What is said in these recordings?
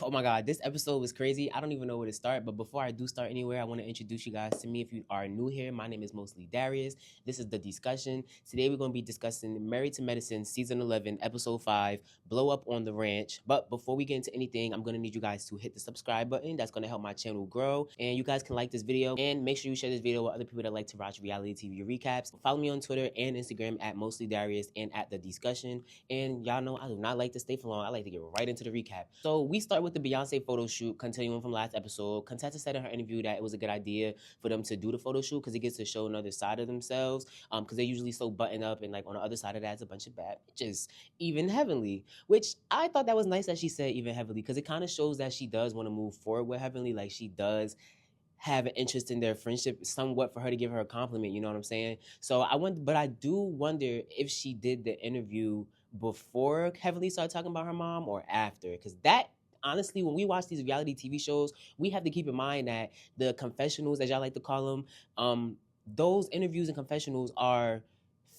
Oh my God, this episode was crazy. I don't even know where to start, but before I do start anywhere, I want to introduce you guys to me. If you are new here, my name is mostlydarius. This is The Discussion. Today we're going to be discussing Married to Medicine Season 11, Episode 5, Blow Up on the Ranch. But before we get into anything, I'm going to need you guys to hit the subscribe button. That's going to help my channel grow. And you guys can like this video and make sure you share this video with other people that like to watch reality TV recaps. Follow me on Twitter and Instagram at mostlydarius and at The Discussion. And y'all know I do not like to stay for long. I like to get right into the recap. So we start with the Beyonce photo shoot, continuing from last episode. Contessa said in her interview that it was a good idea for them to do the photo shoot because it gets to show another side of themselves. Because they're usually so buttoned up, and like on the other side of that is a bunch of bad bitches. Even Heavenly, which I thought that was nice that she said even Heavenly, because it kind of shows that she does want to move forward with Heavenly. Like she does have an interest in their friendship somewhat for her to give her a compliment, you know what I'm saying? So but I do wonder if she did the interview before Heavenly started talking about her mom or after, because that honestly, when we watch these reality TV shows, we have to keep in mind that the confessionals, as y'all like to call them, those interviews and confessionals are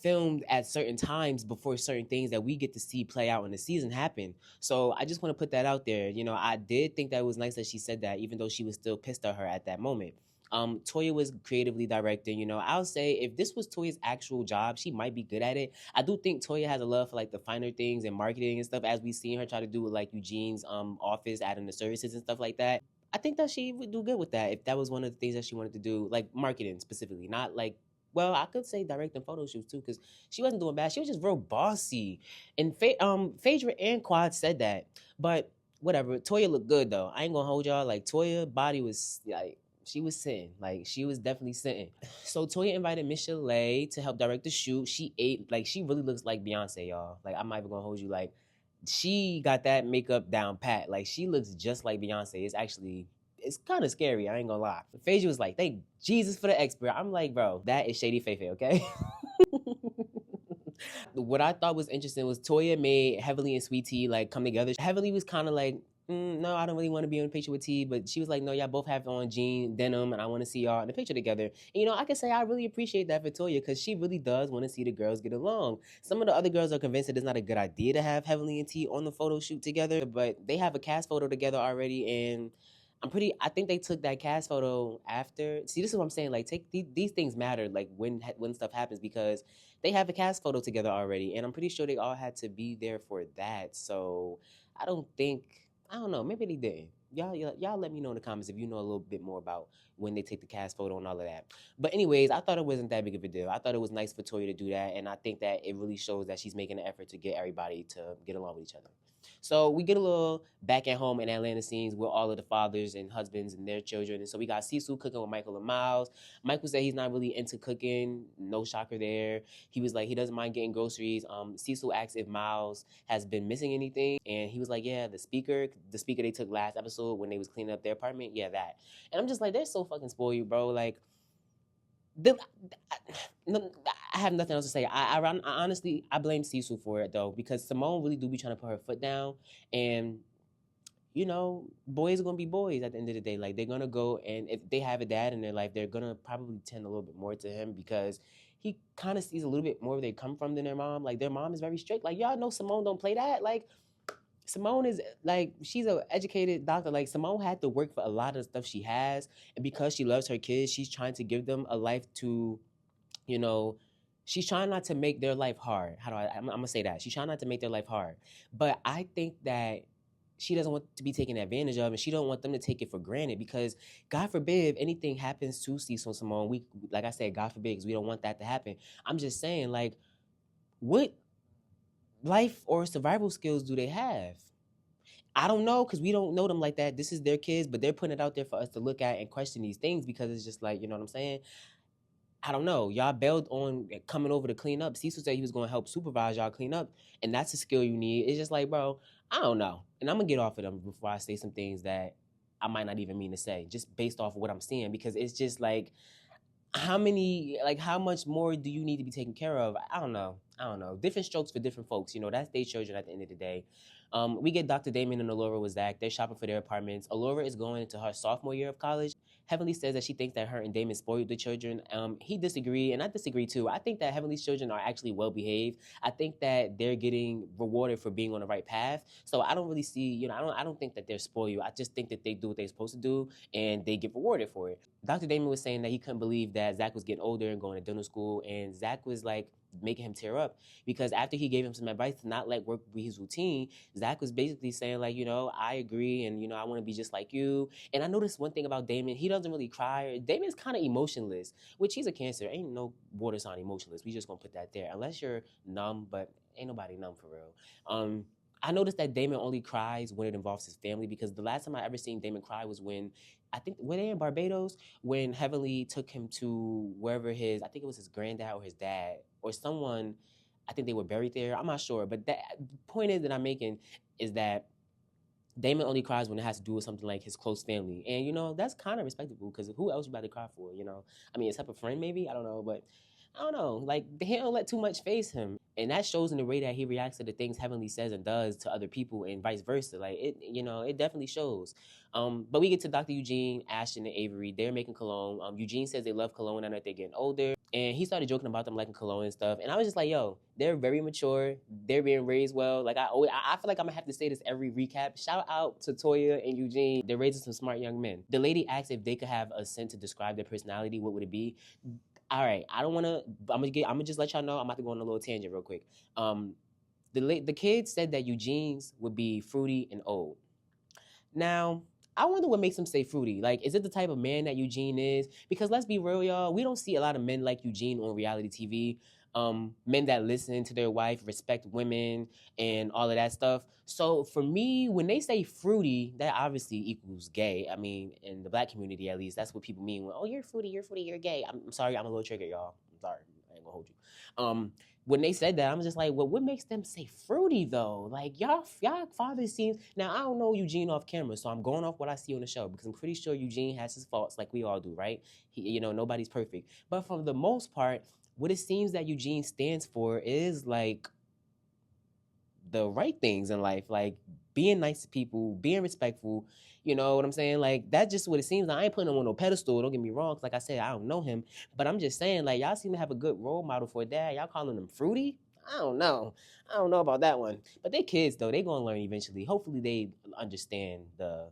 filmed at certain times before certain things that we get to see play out in the season happen. So I just want to put that out there. You know, I did think that it was nice that she said that, even though she was still pissed at her at that moment. Toya was creatively directing. You know, I'll say if this was Toya's actual job, she might be good at it. I do think Toya has a love for like the finer things and marketing and stuff, as we've seen her try to do with like Eugene's office, adding the services and stuff like that. I think that she would do good with that if that was one of the things that she wanted to do, like marketing specifically, not like, well, I could say directing photo shoots too, because she wasn't doing bad. She was just real bossy. And Phaedra and Quad said that. But whatever. Toya looked good though. I ain't gonna hold y'all. Like Toya body was like, she was sitting. Like she was definitely sitting. So Toya invited Miss Chalet to help direct the shoot. She ate, like she really looks like Beyonce, y'all. Like I'm not even gonna hold you. Like she got that makeup down pat. Like she looks just like Beyonce. It's kind of scary, I ain't gonna lie. Phaedra was like, thank Jesus for the expert. I'm like, bro, that is Shady Fefe, okay? What I thought was interesting was Toya made Heavenly and Sweet Tea like come together. Heavenly was kind of like, no, I don't really want to be on a picture with T, but she was like, no, y'all both have on jean denim, and I want to see y'all in the picture together. And, you know, I can say I really appreciate that for Toya, because she really does want to see the girls get along. Some of the other girls are convinced that it's not a good idea to have Heavenly and T on the photo shoot together, but they have a cast photo together already, and I think they took that cast photo after. See, this is what I'm saying. Like, these things matter, like, when stuff happens, because they have a cast photo together already. And I'm pretty sure they all had to be there for that. So, I don't know. Maybe they didn't. Y'all let me know in the comments if you know a little bit more about when they take the cast photo and all of that. But anyways, I thought it wasn't that big of a deal. I thought it was nice for Toya to do that. And I think that it really shows that she's making an effort to get everybody to get along with each other. So we get a little back at home in Atlanta scenes with all of the fathers and husbands and their children. And so we got Cecil cooking with Michael and Miles. Michael said he's not really into cooking. No shocker there. He was like, he doesn't mind getting groceries. Cecil asked if Miles has been missing anything. And he was like, yeah, the speaker they took last episode when they was cleaning up their apartment. Yeah, that. And I'm just like, they're so fucking spoiled, bro. Like, I have nothing else to say. I honestly, I blame Cecil for it though, because Simone really do be trying to put her foot down, and you know, boys are gonna be boys at the end of the day. Like they're gonna go, and if they have a dad in their life, they're gonna probably tend a little bit more to him because he kind of sees a little bit more where they come from than their mom. Like their mom is very strict. Like y'all know Simone don't play that. Like Simone is like, she's an educated doctor. Like Simone had to work for a lot of stuff she has, and because she loves her kids, she's trying to give them a life to, you know, she's trying not to make their life hard. I'm gonna say that. She's trying not to make their life hard. But I think that she doesn't want to be taken advantage of, and she don't want them to take it for granted, because God forbid if anything happens to Cecil and Simone, like I said, God forbid, because we don't want that to happen. I'm just saying, like, what life or survival skills do they have? I don't know, because we don't know them like that. This is their kids, but they're putting it out there for us to look at and question these things, because it's just like, you know what I'm saying? I don't know. Y'all bailed on coming over to clean up. Cecil said he was going to help supervise y'all clean up, and that's a skill you need. It's just like, bro, I don't know. And I'm going to get off of them before I say some things that I might not even mean to say, just based off of what I'm seeing, because it's just like, how much more do you need to be taken care of? I don't know. Different strokes for different folks. You know, that's their children at the end of the day. We get Dr. Damon and Allura with Zach. They're shopping for their apartments. Allura is going into her sophomore year of college. Heavenly says that she thinks that her and Damon spoiled the children. He disagreed, and I disagree too. I think that Heavenly's children are actually well behaved. I think that they're getting rewarded for being on the right path. So I don't really see, I don't think that they're spoiled. I just think that they do what they're supposed to do, and they get rewarded for it. Dr. Damon was saying that he couldn't believe that Zach was getting older and going to dental school, and Zach was like making him tear up because after he gave him some advice to not let work be his routine, Zach was basically saying like, I agree, and I want to be just like you. And I noticed one thing about Damon, he doesn't really cry. Damon's kind of emotionless, which he's a Cancer. Ain't no water sign emotionless. We just gonna put that there, unless you're numb, but ain't nobody numb for real. I noticed that Damon only cries when it involves his family, because the last time I ever seen Damon cry was when, I think, were they in Barbados? When Heavenly took him to wherever I think it was his granddad or his dad or someone, I think they were buried there. I'm not sure. But the point is that I'm making is that Damon only cries when it has to do with something like his close family. And, that's kind of respectable, because who else you about to cry for, I mean, except a friend maybe? I don't know. But I don't know. Like, he don't let too much face him. And that shows in the way that he reacts to the things Heavenly says and does to other people, and vice versa. Like, it definitely shows. But we get to Dr. Eugene, Ashton, and Avery. They're making cologne. Eugene says they love cologne now that they're getting older. And he started joking about them liking cologne and stuff. And I was just like, yo, they're very mature. They're being raised well. Like, I feel like I'm going to have to say this every recap. Shout out to Toya and Eugene. They're raising some smart young men. The lady asked if they could have a scent to describe their personality. What would it be? All right, I don't want to. I'm gonna just let y'all know. I'm about to go on a little tangent real quick. The kids said that Eugene's would be fruity and old. Now, I wonder what makes him say fruity. Like, is it the type of man that Eugene is? Because let's be real, y'all. We don't see a lot of men like Eugene on reality TV. Men that listen to their wife, respect women, and all of that stuff. So for me, when they say fruity, that obviously equals gay. I mean, in the black community at least, that's what people mean when, oh, you're fruity, you're gay. I'm sorry, I'm a little triggered, y'all. I'm sorry, I ain't gonna hold you. When they said that, I'm just like, well, what makes them say fruity though? Like, y'all father seems, now I don't know Eugene off camera, so I'm going off what I see on the show, because I'm pretty sure Eugene has his faults like we all do, right? Nobody's perfect. But for the most part, what it seems that Eugene stands for is like the right things in life, like being nice to people, being respectful. You know what I'm saying? Like, that's just what it seems like. I ain't putting him on no pedestal, don't get me wrong, because like I said, I don't know him. But I'm just saying, like, y'all seem to have a good role model for dad. Y'all calling him fruity? I don't know about that one. But they kids, though. They gonna learn eventually. Hopefully they understand the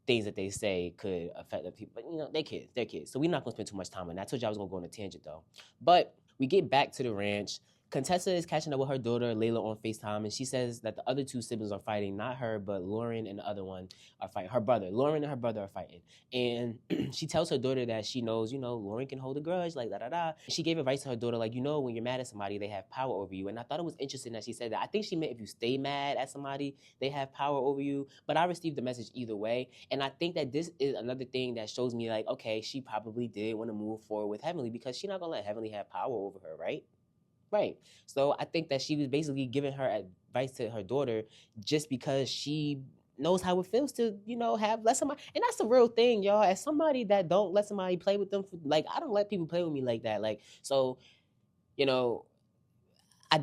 things that they say could affect the people. But, they're kids. So we're not going to spend too much time on that. I told you I was going to go on a tangent, though. But we get back to the ranch. Contessa is catching up with her daughter, Layla, on FaceTime, and she says that the other two siblings are fighting. Not her, but Lauren and the other one are fighting. Her brother. Lauren and her brother are fighting. And she tells her daughter that she knows, Lauren can hold a grudge, like, da-da-da. She gave advice to her daughter, like, when you're mad at somebody, they have power over you. And I thought it was interesting that she said that. I think she meant if you stay mad at somebody, they have power over you. But I received the message either way. And I think that this is another thing that shows me, like, okay, she probably did want to move forward with Heavenly, because she's not going to let Heavenly have power over her, right? Right. So I think that she was basically giving her advice to her daughter just because she knows how it feels to, let somebody, and that's the real thing, y'all. As somebody that don't let somebody play with them, like, I don't let people play with me like that. Like, so, I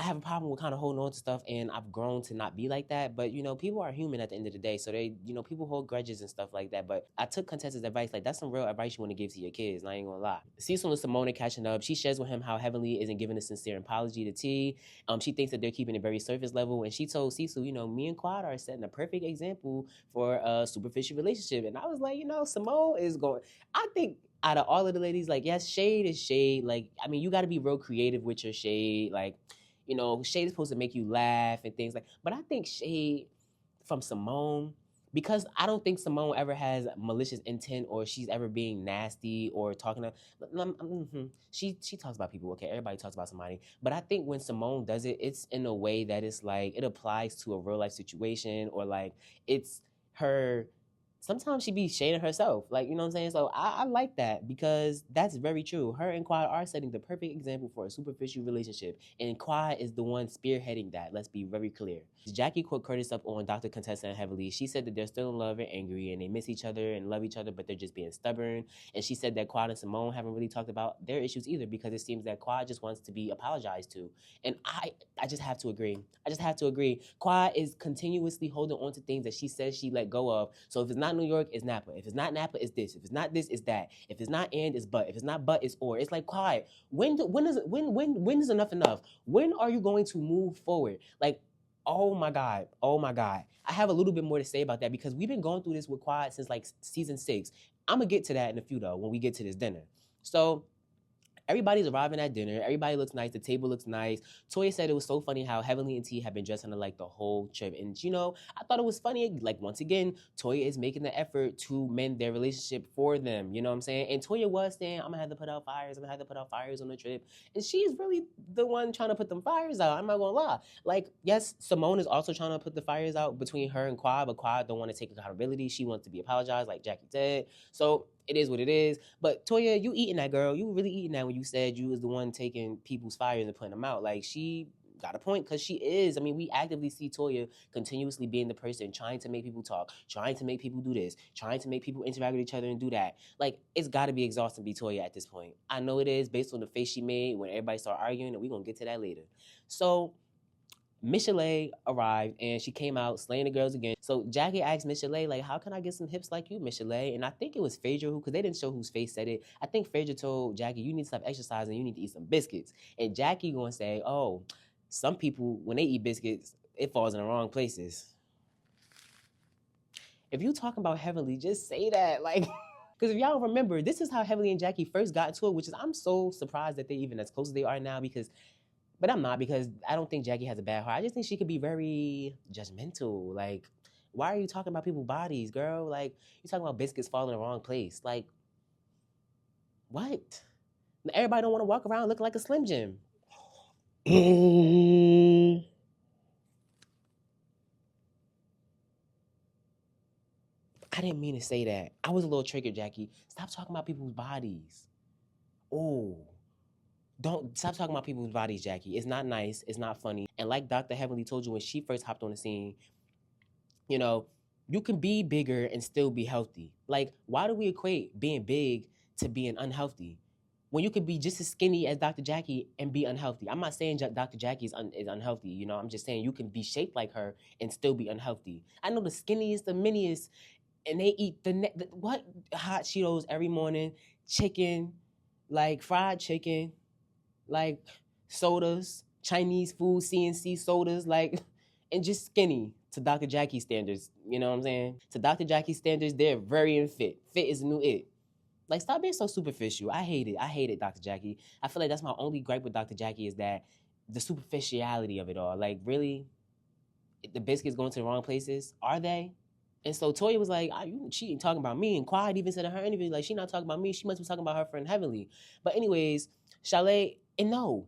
have a problem with kind of holding on to stuff, and I've grown to not be like that. But, people are human at the end of the day. So they, people hold grudges and stuff like that. But I took Contessa's advice. Like, that's some real advice you want to give to your kids. And I ain't gonna lie. Cecil and Simone catching up. She shares with him how Heavenly isn't giving a sincere apology to T. She thinks that they're keeping it very surface level. And she told Cecil, me and Quad are setting a perfect example for a superficial relationship. And I was like, Simone is going, I think, out of all of the ladies, like, yes, shade is shade. Like, I mean, you got to be real creative with your shade. Like, shade is supposed to make you laugh and things like, but I think shade from Simone, because I don't think Simone ever has malicious intent, or she's ever being nasty or talking to, she talks about people. Okay, everybody talks about somebody. But I think when Simone does it, it's in a way that it's like, it applies to a real life situation, or like, it's her sometimes she be shading herself. Like, you know what I'm saying? So I like that because that's very true. Her and Quad are setting the perfect example for a superficial relationship. And Quad is the one spearheading that. Let's be very clear. Jackie quote Curtis up on Dr. Contessa and Heavenly. She said that they're still in love and angry and they miss each other and love each other, but they're just being stubborn. And she said that Quad and Simone haven't really talked about their issues either because it seems that Quad just wants to be apologized to. And I just have to agree. I just have to agree. Quad is continuously holding on to things that she says she let go of. So if it's not New York, it's Napa. If it's not Napa, it's this. If it's not this, it's that. If it's not and, it's but. If it's not but, it's or. It's like Quad. When is enough enough? When are you going to move forward? Like, oh my God. Oh my God. I have a little bit more to say about that because we've been going through this with Quad since like season 6. I'm gonna get to that in a few though when we get to this dinner. So everybody's arriving at dinner. Everybody looks nice. The table looks nice. Toya said it was so funny how Heavenly and T have been dressing like the whole trip. And, you know, I thought it was funny. Like, once again, Toya is making the effort to mend their relationship for them. You know what I'm saying? And Toya was saying, I'm going to have to put out fires. I'm going to have to put out fires on the trip. And she's really the one trying to put them fires out. I'm not going to lie. Like, yes, Simone is also trying to put the fires out between her and Quad, but Quad don't want to take accountability. She wants to be apologized, like Jackie said. So it is what it is. But Toya, you eating that, girl. You really eating that when you said you was the one taking people's fires and putting them out. Like, she got a point because she is. I mean, we actively see Toya continuously being the person trying to make people talk, trying to make people do this, trying to make people interact with each other and do that. Like, it's got to be exhausting to be Toya at this point. I know it is based on the face she made when everybody started arguing, and we're going to get to that later. So Miss Chalet arrived and she came out slaying the girls again. So Jackie asked Miss Chalet, like, how can I get some hips like you, Miss Chalet? And I think it was Phaedra because they didn't show whose face said it. I think Phaedra told Jackie, you need to stop exercising, you need to eat some biscuits. And Jackie gonna say, oh, some people, when they eat biscuits, it falls in the wrong places. If you talking about Heavenly, just say that. Like, because if y'all don't remember, this is how Heavenly and Jackie first got into it, which is I'm so surprised that they even as close as they are now but I'm not because I don't think Jackie has a bad heart. I just think she could be very judgmental. Like, why are you talking about people's bodies, girl? Like, you talking about biscuits falling in the wrong place. Like, what? Everybody don't want to walk around looking like a Slim Jim. I didn't mean to say that. I was a little triggered, Jackie. Stop talking about people's bodies. Oh. Don't stop talking about people's bodies, Jackie. It's not nice. It's not funny. And like Dr. Heavenly told you when she first hopped on the scene, you know, you can be bigger and still be healthy. Like, why do we equate being big to being unhealthy? When you could be just as skinny as Dr. Jackie and be unhealthy. I'm not saying Dr. Jackie is unhealthy, you know. I'm just saying you can be shaped like her and still be unhealthy. I know the skinniest, the miniest, and they eat the what hot Cheetos every morning, chicken, like fried chicken, like sodas, Chinese food, CNC sodas, like, and just skinny to Dr. Jackie's standards. You know what I'm saying? To Dr. Jackie's standards, they're very unfit. Fit is the new it. Like, stop being so superficial. I hate it. I hate it, Dr. Jackie. I feel like that's my only gripe with Dr. Jackie is that the superficiality of it all. Like, really? The biscuits going to the wrong places? Are they? And so Toya was like, she ain't talking about me. And Quiet even said in her interview, like, she not talking about me. She must be talking about her friend Heavenly. But anyways, Chalet, and no,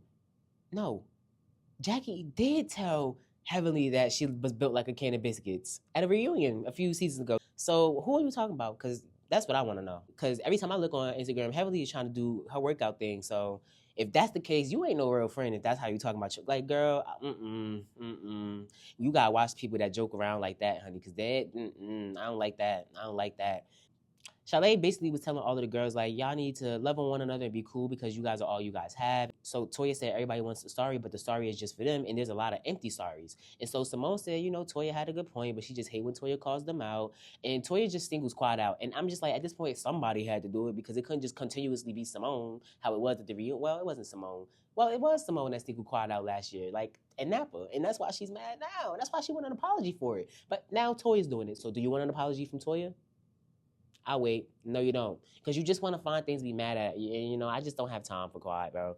Jackie did tell Heavenly that she was built like a can of biscuits at a reunion a few seasons ago. So who are you talking about? Because that's what I want to know. Because every time I look on Instagram, Heavenly is trying to do her workout thing. So if that's the case, you ain't no real friend if that's how you talking about you. Like, girl, you gotta watch people that joke around like that, honey, because I don't like that. I don't like that. Chalet basically was telling all of the girls, like, y'all need to love on one another and be cool because you guys are all you guys have. So Toya said everybody wants a story, but the story is just for them, and there's a lot of empty stories. And so Simone said, you know, Toya had a good point, but she just hate when Toya calls them out. And Toya just singles Quad out. And I'm just like, at this point, somebody had to do it because it couldn't just continuously be Simone, how it was at the reunion. Well, it wasn't Simone. Well, it was Simone that singled Quad out last year, like, at Napa. And that's why she's mad now. That's why she wanted an apology for it. But now Toya's doing it. So do you want an apology from Toya? I'll wait. No, you don't. Because you just want to find things to be mad at. And, you know, I just don't have time for Quad, bro.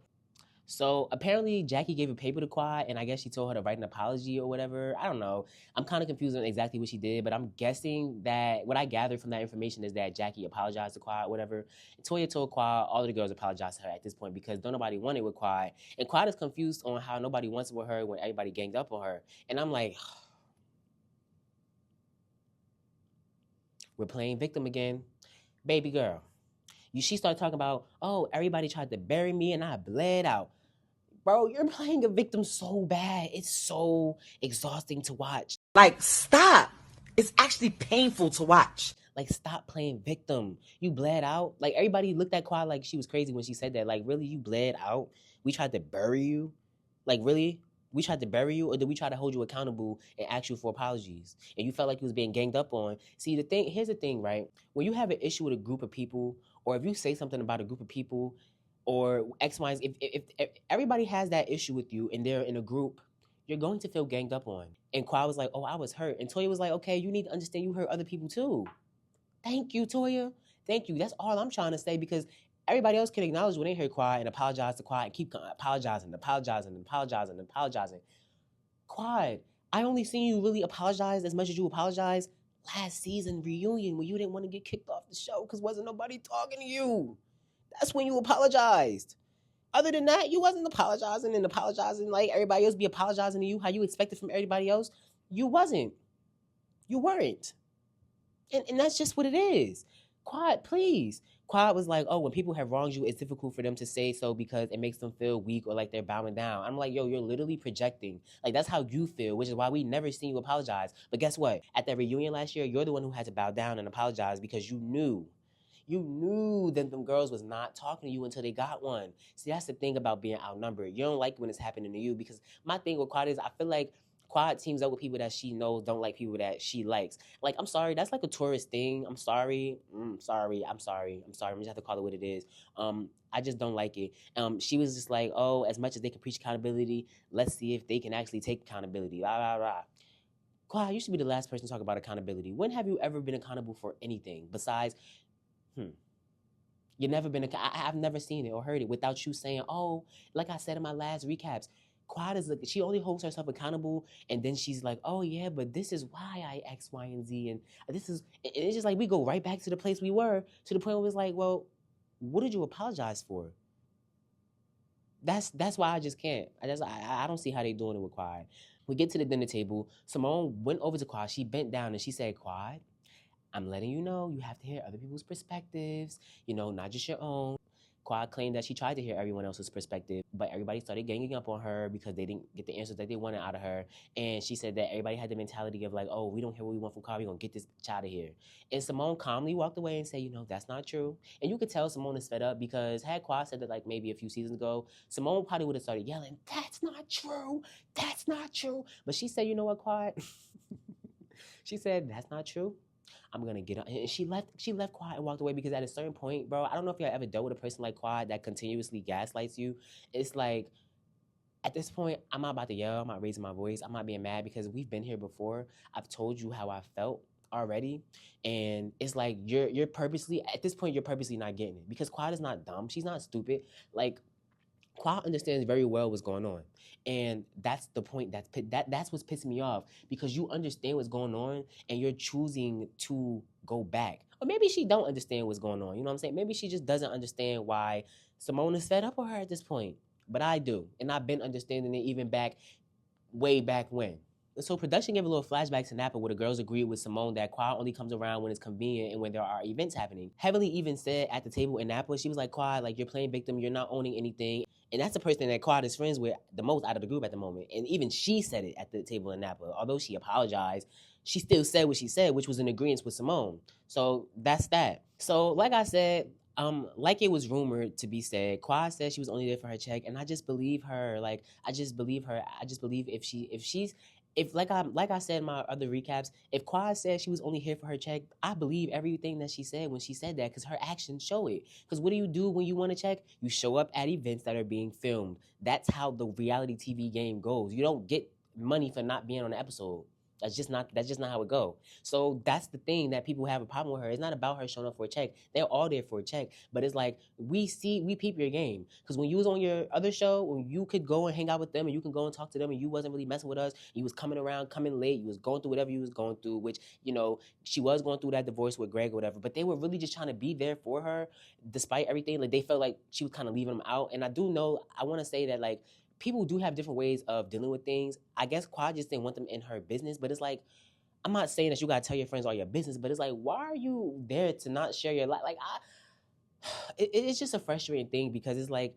So apparently Jackie gave a paper to Quad, and I guess she told her to write an apology or whatever. I don't know. I'm kind of confused on exactly what she did, but I'm guessing that what I gathered from that information is that Jackie apologized to Quad or whatever. And Toya told Quad all of the girls apologized to her at this point because don't nobody want it with Quad. And Quad is confused on how nobody wants it with her when everybody ganged up on her. And I'm like, We're playing victim again. Baby girl. She started talking about, oh, everybody tried to bury me and I bled out. Bro, you're playing a victim so bad. It's so exhausting to watch. Like, stop. It's actually painful to watch. Like, stop playing victim. You bled out. Like, everybody looked at Quad like she was crazy when she said that. Like, really, you bled out? We tried to bury you? Like, really? We tried to bury you, or did we try to hold you accountable and ask you for apologies? And you felt like you was being ganged up on. See, here's the thing, right? When you have an issue with a group of people, or if you say something about a group of people, or X, Y, and Z, if everybody has that issue with you and they're in a group, you're going to feel ganged up on. And Quad was like, oh, I was hurt. And Toya was like, okay, you need to understand you hurt other people too. Thank you, Toya. Thank you. That's all I'm trying to say, because everybody else can acknowledge when they hear Quad and apologize to Quad and keep apologizing. Quad, I only seen you really apologize as much as you apologized last season reunion when you didn't want to get kicked off the show because wasn't nobody talking to you. That's when you apologized. Other than that, you wasn't apologizing like everybody else be apologizing to you how you expected from everybody else. You wasn't. You weren't. And that's just what it is. Quad, please. Quad was like, oh, when people have wronged you, it's difficult for them to say so because it makes them feel weak or like they're bowing down. I'm like, yo, you're literally projecting. Like, that's how you feel, which is why we never seen you apologize. But guess what? At that reunion last year, you're the one who had to bow down and apologize because you knew that them girls was not talking to you until they got one. See, that's the thing about being outnumbered. You don't like when it's happening to you, because my thing with Quad is I feel like Quad teams up with people that she knows don't like people that she likes. Like, I'm sorry, that's like a tourist thing. I'm sorry. I'm just have to call it what it is. I just don't like it. She was just like, oh, as much as they can preach accountability, let's see if they can actually take accountability. Blah, blah, blah. Quad, you should be the last person to talk about accountability. When have you ever been accountable for anything besides You've never been, I've never seen it or heard it without you saying, oh, like I said in my last recaps, Quad is, she only holds herself accountable, and then she's like, oh yeah, but this is why I X, Y, and Z, and this is, and it's just like, we go right back to the place we were, to the point where it's like, well, what did you apologize for? That's why I just can't. I don't see how they doing it with Quad. We get to the dinner table. Simone went over to Quad. She bent down and she said, Quad, I'm letting you know you have to hear other people's perspectives, not just your own. Quad claimed that she tried to hear everyone else's perspective, but everybody started ganging up on her because they didn't get the answers that they wanted out of her. And she said that everybody had the mentality of like, oh, we don't hear what we want from Quad, we're going to get this child of here. And Simone calmly walked away and said, that's not true. And you could tell Simone is fed up, because had Quad said that like maybe a few seasons ago, Simone probably would have started yelling, that's not true, that's not true. But she said, you know what, Quad? She said, that's not true. I'm gonna get up. And she left Quad and walked away, because at a certain point, bro, I don't know if y'all ever dealt with a person like Quad that continuously gaslights you. It's like, at this point, I'm not about to yell, I'm not raising my voice, I'm not being mad, because we've been here before. I've told you how I felt already. And it's like, you're purposely, at this point, you're purposely not getting it. Because Quad is not dumb, she's not stupid. Like, Quad understands very well what's going on. And that's the point, that's what's pissing me off, because you understand what's going on and you're choosing to go back. Or maybe she don't understand what's going on, you know what I'm saying? Maybe she just doesn't understand why Simone is fed up with her at this point. But I do, and I've been understanding it even way back when. So production gave a little flashback to Napa, where the girls agreed with Simone that Quad only comes around when it's convenient and when there are events happening. Heavenly even said at the table in Napa, she was like, Quad, like, you're playing victim, you're not owning anything. And that's the person that Quad is friends with the most out of the group at the moment. And even she said it at the table in Napa. Although she apologized, she still said what she said, which was in agreement with Simone. So that's that. So like I said, like it was rumored to be said, Quad said she was only there for her check, and I just believe her. Like, I just believe her. I just believe if like I said in my other recaps, if Quad said she was only here for her check, I believe everything that she said when she said that, because her actions show it. Because what do you do when you want to check? You show up at events that are being filmed. That's how the reality TV game goes. You don't get money for not being on an episode. That's just not how it go. So that's the thing that people have a problem with her. It's not about her showing up for a check. They're all there for a check. But it's like, we peep your game. Because when you was on your other show, when you could go and hang out with them and you can go and talk to them, and you wasn't really messing with us, you was coming around, coming late, you was going through whatever you was going through, which, she was going through that divorce with Greg or whatever, but they were really just trying to be there for her despite everything. Like, they felt like she was kind of leaving them out. And I want to say that, like, people do have different ways of dealing with things. I guess Quad just didn't want them in her business, but it's like, I'm not saying that you gotta tell your friends all your business, but it's like, why are you there to not share your life? Like, it's just a frustrating thing because it's like,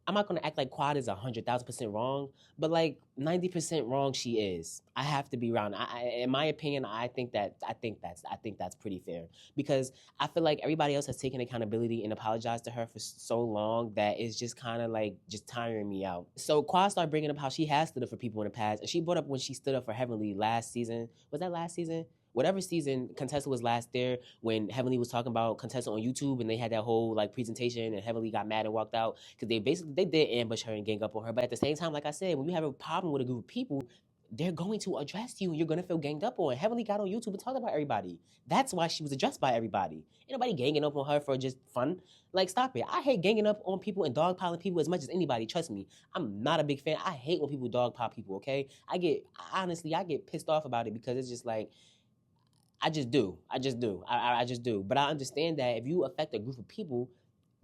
I'm not gonna act like Quad is 100,000% wrong, but like 90% wrong she is. I have to be around. In my opinion, I think that's pretty fair because I feel like everybody else has taken accountability and apologized to her for so long that it's just kind of like just tiring me out. So Quad started bringing up how she has stood up for people in the past, and she brought up when she stood up for Heavenly last season. Was that last season? Whatever season Contessa was last there, when Heavenly was talking about Contessa on YouTube and they had that whole like presentation and Heavenly got mad and walked out because they did ambush her and gang up on her. But at the same time, like I said, when you have a problem with a group of people, they're going to address you and you're going to feel ganged up on. Heavenly got on YouTube and talked about everybody. That's why she was addressed by everybody. Ain't nobody ganging up on her for just fun. Like, stop it. I hate ganging up on people and dogpiling people as much as anybody. Trust me. I'm not a big fan. I hate when people dogpile people, okay? I get pissed off about it because it's just like, I just do. I just do. But I understand that if you affect a group of people,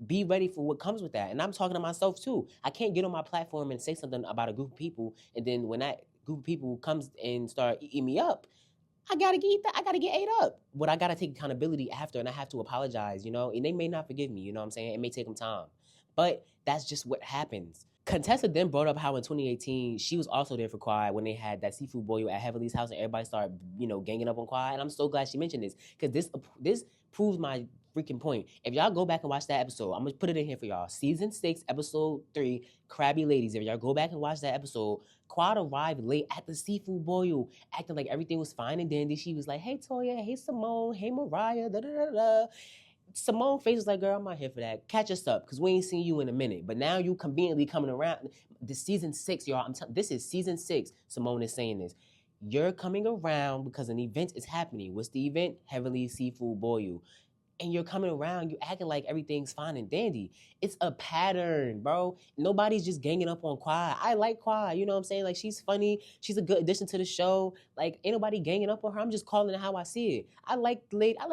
be ready for what comes with that. And I'm talking to myself too. I can't get on my platform and say something about a group of people, and then when that group of people comes and start eating me up, I gotta get ate up. But I gotta take accountability after, and I have to apologize, you know? And they may not forgive me, you know what I'm saying? It may take them time. But that's just what happens. Contessa then brought up how in 2018 she was also there for Quad when they had that seafood boil at Heavenly's house and everybody started, ganging up on Quad. And I'm so glad she mentioned this because this proves my freaking point. If y'all go back and watch that episode, I'm gonna put it in here for y'all. Season 6, episode 3, Crabby Ladies. If y'all go back and watch that episode, Quad arrived late at the seafood boil, acting like everything was fine and dandy. She was like, "Hey Toya, hey Simone, hey Mariah, da da da da." Simone face was like, "Girl, I'm not here for that. Catch us up, because we ain't seen you in a minute. But now you conveniently coming around." This season 6, y'all. This is season 6. Simone is saying this. You're coming around because an event is happening. What's the event? Heavenly Seafood Boil. And you're coming around, you acting like everything's fine and dandy. It's a pattern, bro. Nobody's just ganging up on Quad. I like Quad, you know what I'm saying? Like, she's funny. She's a good addition to the show. Like, ain't nobody ganging up on her. I'm just calling it how I see it. I like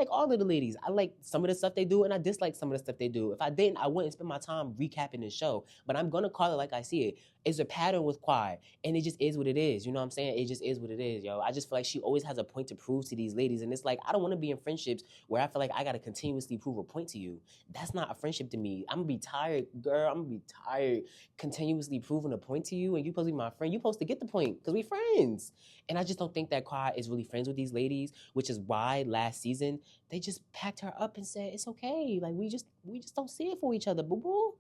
all of the ladies. I like some of the stuff they do, and I dislike some of the stuff they do. If I didn't, I wouldn't spend my time recapping the show. But I'm gonna call it like I see it. It's a pattern with Quad, and it just is what it is. You know what I'm saying? It just is what it is, yo. I just feel like she always has a point to prove to these ladies, and it's like, I don't want to be in friendships where I feel like I gotta continuously prove a point to you. That's not a friendship to me. I'm gonna be tired, girl. I'm gonna be tired continuously proving a point to you, and you supposed to be my friend. You supposed to get the point because we friends. And I just don't think that Quad is really friends with these ladies, which is why last season they just packed her up and said it's okay. Like, we just don't see it for each other, boo boo.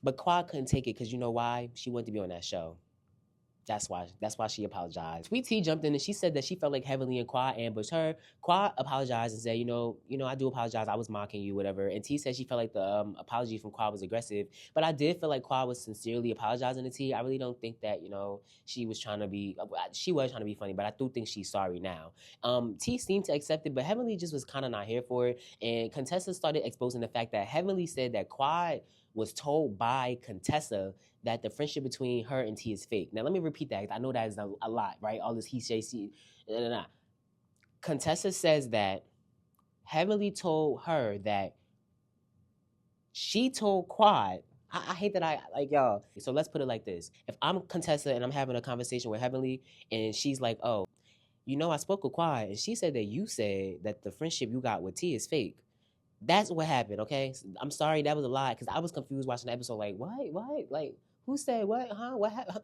But Quad couldn't take it because you know why? She wanted to be on that show. That's why she apologized. Sweet Tea jumped in and she said that she felt like Heavenly and Quad ambushed her. Quad apologized and said, I do apologize. I was mocking you, whatever. And T said she felt like the apology from Quad was aggressive. But I did feel like Quad was sincerely apologizing to T. I really don't think that, she was trying to be funny, but I do think she's sorry now. T seemed to accept it, but Heavenly just was kind of not here for it. And Contessa started exposing the fact that Heavenly said that Quad was told by Contessa that the friendship between her and T is fake. Now, let me repeat that, because I know that is a lot, right? All this he, she. Contessa says that Heavenly told her that she told Quad. I hate that y'all. So let's put it like this. If I'm Contessa and I'm having a conversation with Heavenly, and she's like, "Oh, I spoke with Quad, and she said that you said that the friendship you got with T is fake." That's what happened, okay? I'm sorry, that was a lie, because I was confused watching the episode, like, what? Like, who said what? Huh? What happened?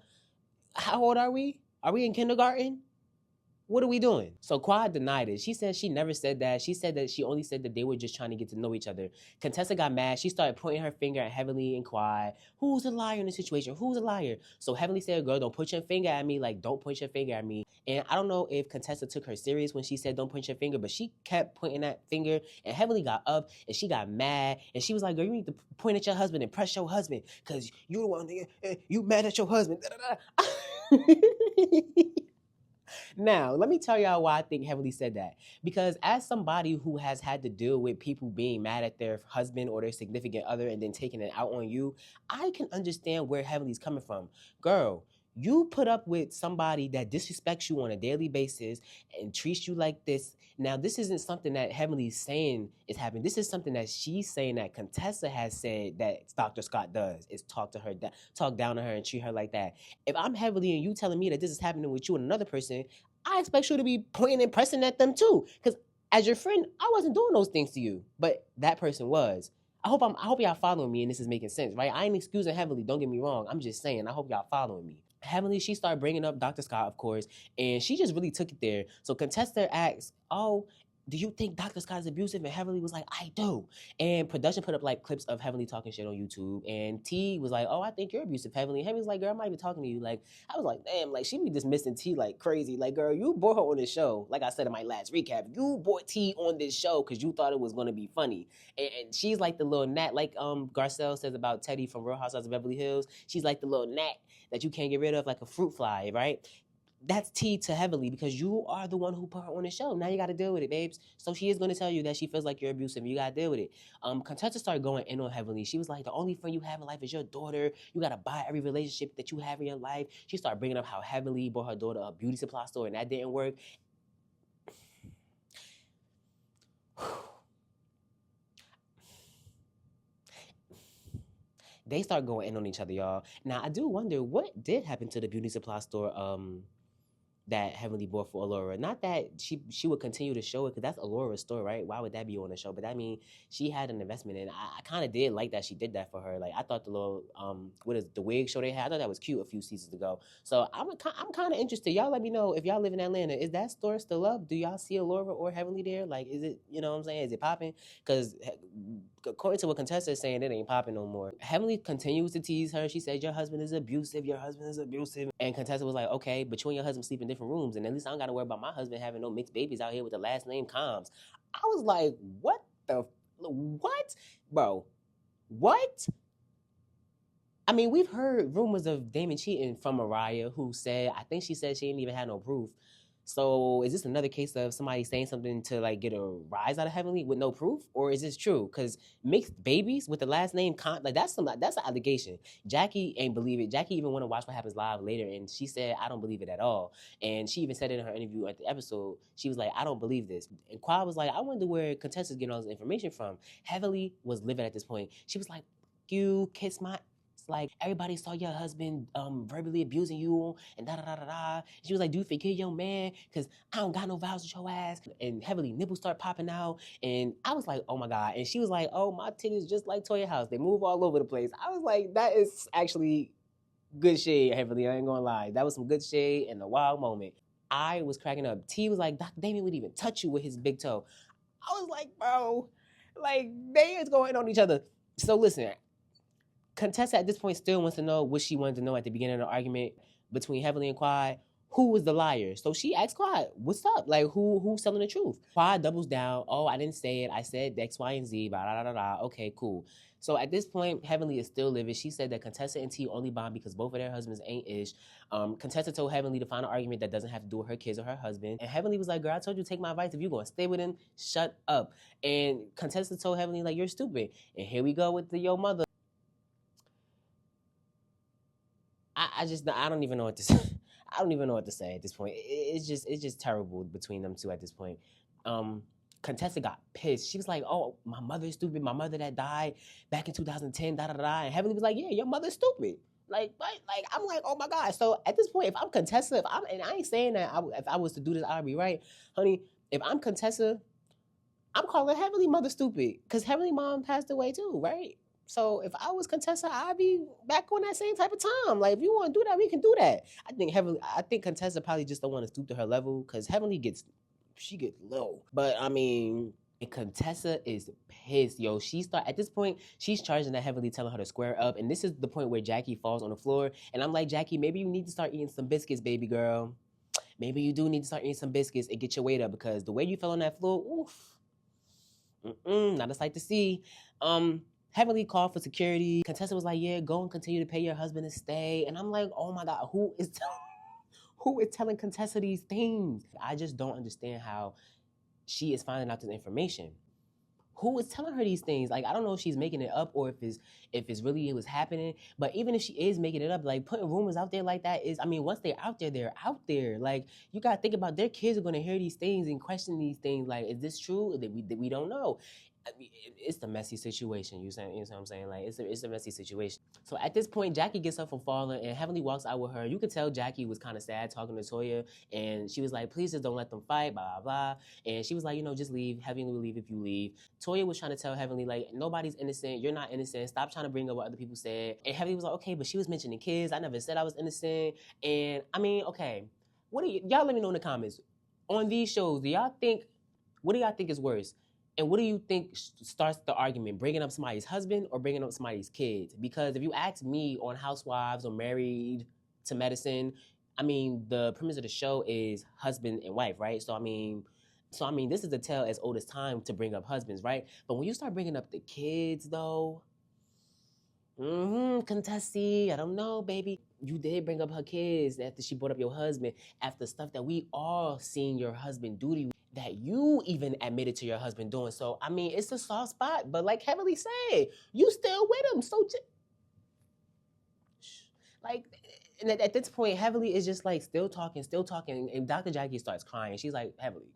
How old are we? Are we in kindergarten? What are we doing? So Quad denied it. She said she never said that. She said that she only said that they were just trying to get to know each other. Contessa got mad. She started pointing her finger at Heavenly and Quad. Who's a liar in the situation? Who's a liar? So Heavenly said, "Girl, don't point your finger at me. Like, don't point your finger at me." And I don't know if Contessa took her serious when she said, "Don't point your finger," but she kept pointing that finger, and Heavenly got up, and she got mad, and she was like, "Girl, you need to point at your husband and press your husband, because you the one, you mad at your husband." Now, let me tell y'all why I think Heavenly said that. Because as somebody who has had to deal with people being mad at their husband or their significant other and then taking it out on you, I can understand where Heavenly's coming from. Girl, you put up with somebody that disrespects you on a daily basis and treats you like this. Now, this isn't something that Heavenly's saying is happening. This is something that she's saying that Contessa has said that Dr. Scott does, is talk down to her and treat her like that. If I'm Heavenly and you telling me that this is happening with you and another person, I expect you to be pointing and pressing at them too. Because as your friend, I wasn't doing those things to you, but that person was. I hope y'all following me and this is making sense, right? I ain't excusing Heavenly. Don't get me wrong. I'm just saying. I hope y'all following me. Heavenly, she started bringing up Dr. Scott, of course, and she just really took it there. So Contessa asked, "Oh, do you think Dr. Scott is abusive?" And Heavenly was like, "I do." And production put up like clips of Heavenly talking shit on YouTube. And T was like, "Oh, I think you're abusive, Heavenly." And Heavenly's like, "Girl, I'm not even talking to you." Like, I was like, damn, like she be dismissing T like crazy. Like, girl, you brought her on this show. Like I said in my last recap, you brought T on this show because you thought it was gonna be funny. And she's like the little gnat, like Garcelle says about Teddy from Real Housewives of Beverly Hills. She's like the little gnat that you can't get rid of, like a fruit fly, right? That's T to Heavenly because you are the one who put her on the show. Now you got to deal with it, babes. So she is going to tell you that she feels like you're abusive. You got to deal with it. Contessa started going in on Heavenly. She was like, the only friend you have in life is your daughter. You got to buy every relationship that you have in your life. She started bringing up how Heavenly bought her daughter a beauty supply store and that didn't work. They start going in on each other, y'all. Now, I do wonder what did happen to the beauty supply store that Heavenly bought for Allura. Not that she would continue to show it, because that's Allura's store, right? Why would that be on the show? But I mean, she had an investment in it. I kind of did like that she did that for her. Like, I thought the little, what is the wig show they had? I thought that was cute a few seasons ago. So I'm kind of interested. Y'all let me know if y'all live in Atlanta. Is that store still up? Do y'all see Allura or Heavenly there? Like, is it, you know what I'm saying? Is it popping? Because according to what Contessa is saying, it ain't popping no more. Heavenly continues to tease her. She said, your husband is abusive. Your husband is abusive. And Contessa was like, okay, but you and your husband sleep in different rooms. And at least I don't got to worry about my husband having no mixed babies out here with the last name Combs. I was like, what? Bro, what? I mean, we've heard rumors of Damon cheating from Mariah, who said, I think she said she didn't even have no proof. So is this another case of somebody saying something to like get a rise out of Heavenly with no proof, or is this true? Because mixed babies with the last name like that's an allegation. Jackie ain't believe it. Jackie even want to watch What Happens Live later, and she said I don't believe it at all. And she even said it in her interview at the episode. She was like, I don't believe this. And Quad was like, I wonder where Contessa's getting all this information from. Heavenly was livid at this point. She was like, you kiss my. Like, everybody saw your husband verbally abusing you and da-da-da-da-da. She was like, dude, forget your man, because I don't got no vows with your ass. And Heavenly nipples start popping out. And I was like, oh my God. And she was like, oh, my titties just like Toya House. They move all over the place. I was like, that is actually good shade, Heavenly. I ain't gonna lie. That was some good shade and a wild moment. I was cracking up. T was like, Dr. Damien would even touch you with his big toe. I was like, bro, like, they is going on each other. So listen, Contessa at this point still wants to know what she wanted to know at the beginning of the argument between Heavenly and Quad. Who was the liar? So she asked Quad, what's up? Like, who's telling the truth? Quad doubles down. Oh, I didn't say it. I said X, Y, and Z. Blah, blah, blah, blah. Okay, cool. So at this point, Heavenly is still livid. She said that Contessa and T only bond because both of their husbands ain't ish. Contessa told Heavenly to find an argument that doesn't have to do with her kids or her husband. And Heavenly was like, girl, I told you to take my advice. If you're going to stay with him, shut up. And Contessa told Heavenly, like, you're stupid. And here we go with the yo mother. I don't even know what to say. I don't even know what to say at this point. It's just terrible between them two at this point. Contessa got pissed. She was like, oh, my mother's stupid. My mother that died back in 2010, da-da-da. And Heavenly was like, yeah, your mother's stupid. Like, I'm like, oh my God. So at this point, if I'm Contessa, and I ain't saying that if I was to do this, I'd be right. Honey, if I'm Contessa, I'm calling Heavenly mother stupid. Because Heavenly mom passed away too, right? So if I was Contessa, I'd be back on that same type of time. Like, if you want to do that, we can do that. I think Contessa probably just don't want to stoop to her level, because Heavenly gets low. But I mean, Contessa is pissed, yo. At this point, she's charging that Heavenly, telling her to square up. And this is the point where Jackie falls on the floor. And I'm like, Jackie, maybe you need to start eating some biscuits, baby girl. Maybe you do need to start eating some biscuits and get your weight up, because the way you fell on that floor, oof. Not a sight to see. Heavenly called for security. Contessa was like, yeah, go and continue to pay your husband to stay. And I'm like, oh my God, who is telling Contessa these things? I just don't understand how she is finding out this information. Who is telling her these things? Like, I don't know if she's making it up or if it's really it was happening. But even if she is making it up, like, putting rumors out there like that is, I mean, once they're out there, they're out there. Like, you gotta think about, their kids are gonna hear these things and question these things. Like, is this true? That we don't know. I mean, it's a messy situation. You know what I'm saying? Like it's a messy situation. So at this point, Jackie gets up from falling, and Heavenly walks out with her. You could tell Jackie was kind of sad talking to Toya, and she was like, "Please just don't let them fight." Blah blah blah. And she was like, just leave. Heavenly will leave if you leave. Toya was trying to tell Heavenly like, nobody's innocent. You're not innocent. Stop trying to bring up what other people said. And Heavenly was like, okay, but she was mentioning kids. I never said I was innocent. And I mean, okay, what do y'all let me know in the comments on these shows? What do y'all think is worse? And what do you think starts the argument? Bringing up somebody's husband or bringing up somebody's kids? Because if you ask me on Housewives or Married to Medicine, I mean, the premise of the show is husband and wife, right? So I mean, this is a tale as old as time to bring up husbands, right? But when you start bringing up the kids, though, Contessa, I don't know, baby. You did bring up her kids after she brought up your husband, after stuff that we all seen your husband do to you, that you even admitted to your husband doing. So, I mean, it's a soft spot, but like Heavenly said, you still with him. So, like, and at this point, Heavenly is just like still talking, and Dr. Jackie starts crying. She's like, Heavenly,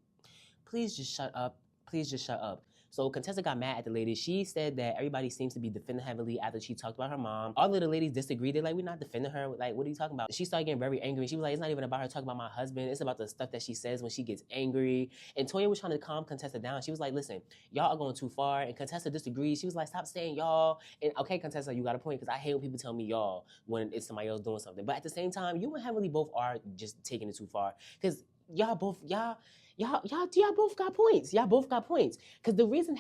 please just shut up. Please just shut up. So Contessa got mad at the lady. She said that everybody seems to be defending Heavenly after she talked about her mom. All of the ladies disagreed. They're like, we're not defending her. Like, what are you talking about? She started getting very angry. She was like, it's not even about her talking about my husband. It's about the stuff that she says when she gets angry. And Toya was trying to calm Contessa down. She was like, listen, y'all are going too far. And Contessa disagreed. She was like, stop saying y'all. And okay, Contessa, you got a point, because I hate when people tell me y'all when it's somebody else doing something. But at the same time, you and Heavenly both are just taking it too far. Because y'all both got points. Y'all both got points. Because the reason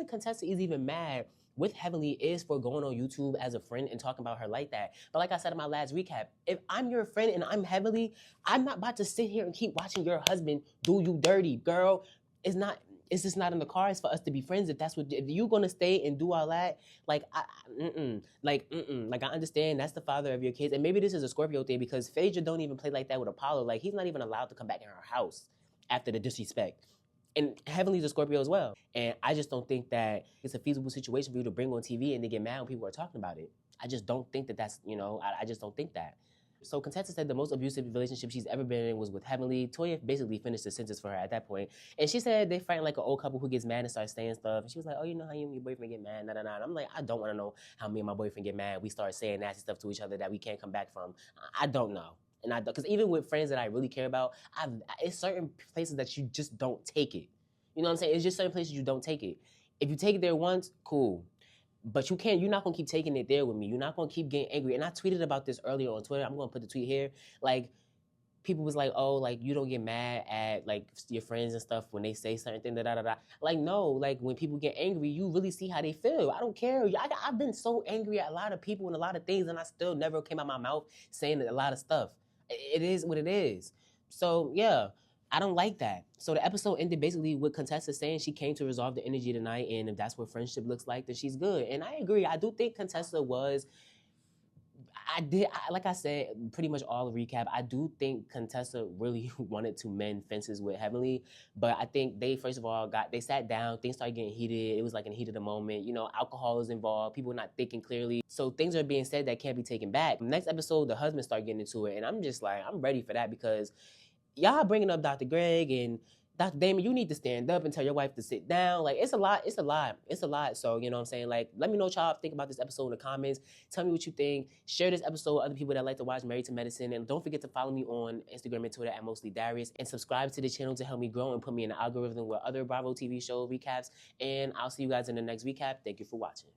Contessa is even mad with Heavenly is for going on YouTube as a friend and talking about her like that. But like I said in my last recap, if I'm your friend and I'm Heavenly, I'm not about to sit here and keep watching your husband do you dirty, girl. It's just not in the cards for us to be friends. If you're gonna stay and do all that, like, like I understand that's the father of your kids, and maybe this is a Scorpio thing because Phaedra don't even play like that with Apollo. Like, he's not even allowed to come back in her house after the disrespect. And Heavenly's a Scorpio as well. And I just don't think that it's a feasible situation for you to bring on TV and to get mad when people are talking about it. I just don't think that's, I just don't think that. So Contessa said the most abusive relationship she's ever been in was with Heavenly. Toya basically finished the sentence for her at that point. And she said they fight like an old couple who gets mad and starts saying stuff. And she was like, oh, you know how you and your boyfriend get mad? Nah. And I'm like, I don't want to know how me and my boyfriend get mad. We start saying nasty stuff to each other that we can't come back from. I don't know. And because even with friends that I really care about, it's certain places that you just don't take it. You know what I'm saying? It's just certain places you don't take it. If you take it there once, cool. But you're not going to keep taking it there with me. You're not going to keep getting angry. And I tweeted about this earlier on Twitter. I'm going to put the tweet here. Like, people was like, oh, like, you don't get mad at, like, your friends and stuff when they say certain things, da-da-da-da. Like, no, like, when people get angry, you really see how they feel. I don't care. I've been so angry at a lot of people and a lot of things, and I still never came out my mouth saying a lot of stuff. It is what it is. So, yeah. I don't like that. So the episode ended basically with Contessa saying she came to resolve the energy tonight, and if that's what friendship looks like, then she's good. And I agree. I do think Contessa was. Like I said, pretty much all the recap, I do think Contessa really wanted to mend fences with Heavenly, but I think they, first of all, they sat down, things started getting heated. It was like in the heat of the moment. Alcohol is involved. People not thinking clearly. So things are being said that can't be taken back. Next episode, the husband started getting into it, and I'm just like, I'm ready for that because y'all bringing up Dr. Greg and Dr. Damon, you need to stand up and tell your wife to sit down. Like, it's a lot. So, you know what I'm saying? Like, let me know what y'all think about this episode in the comments. Tell me what you think. Share this episode with other people that like to watch Married to Medicine. And don't forget to follow me on Instagram and Twitter at mostlydarius. And subscribe to the channel to help me grow and put me in the algorithm with other Bravo TV show recaps. And I'll see you guys in the next recap. Thank you for watching.